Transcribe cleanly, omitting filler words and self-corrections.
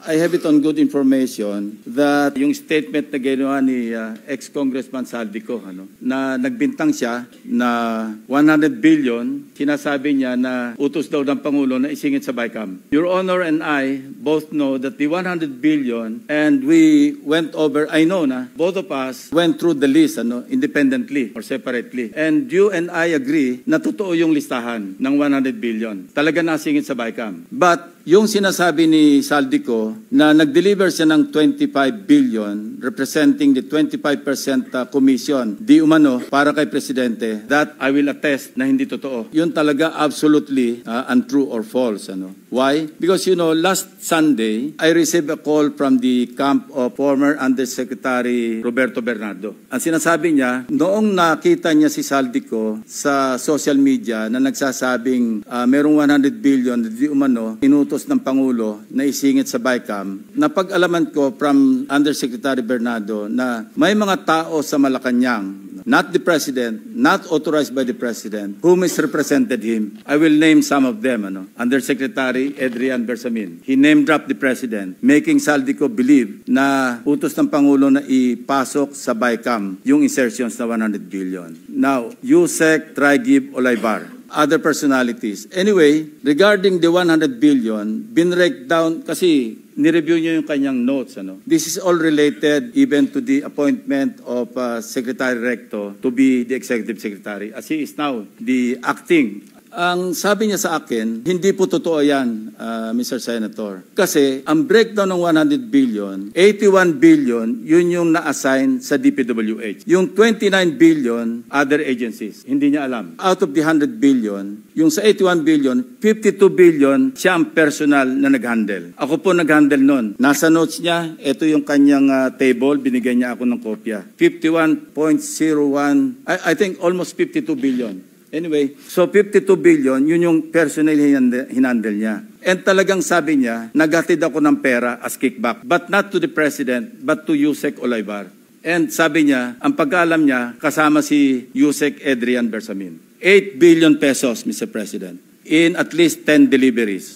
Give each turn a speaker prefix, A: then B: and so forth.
A: I have it on good information that yung statement na ginawa ni ex-Congressman Saldico, na nagbintang siya na 100 billion, sinasabi niya na utos daw ng Pangulo na isingit sa BICAM. Your Honor and I both know that the 100 billion, and we went over, I know na, both of us went through the list independently or separately. And you and I agree na totoo yung listahan ng 100 billion. Talaga nasingit sa BICAM. But yung sinasabi ni Saldico na nag-deliver siya ng 25 billion representing the 25% commission di umano para kay Presidente, that I will attest na hindi totoo. Yun talaga absolutely untrue or false. Why? Because last Sunday, I received a call from the camp of former Undersecretary Roberto Bernardo. Ang sinasabi niya, noong nakita niya si Saldico sa social media na nagsasabing merong 100 billion di umano inutos ng Pangulo na isingit sa BICAM, napag-alaman ko from Undersecretary Bernardo na may mga tao sa Malacanang, not the President, not authorized by the President, who misrepresented him. I will name some of them. Undersecretary Adrian Bersamin. He name-dropped the President, making Saldico believe na utos ng Pangulo na ipasok sa BICAM yung insertions na 100 billion. Now, Yusek Traigib Olaybar, other personalities. Anyway, regarding the 100 billion, binrake down kasi nireview niyo yung kanyang notes. This is all related even to the appointment of Secretary Recto to be the Executive Secretary as he is now the acting. Ang sabi niya sa akin, hindi po totoo yan, Mr. Senator. Kasi ang breakdown ng 100 billion, 81 billion, yun yung na-assign sa DPWH. Yung 29 billion, other agencies. Hindi niya alam. Out of the 100 billion, yung sa 81 billion, 52 billion, siya ang personal na nag-handle. Ako po nag-handle nun. Nasa notes niya, ito yung kanyang table, binigyan niya ako ng kopya. 51.01, I think almost 52 billion. Anyway, so 52 billion, yun yung personal hinandle niya. And talagang sabi niya, naghatid ako ng pera as kickback. But not to the President, but to Yusek Olaybar. And sabi niya, ang pagkaalam niya, kasama si Yusek Adrian Bersamin. 8 billion pesos, Mr. President, in at least 10 deliveries.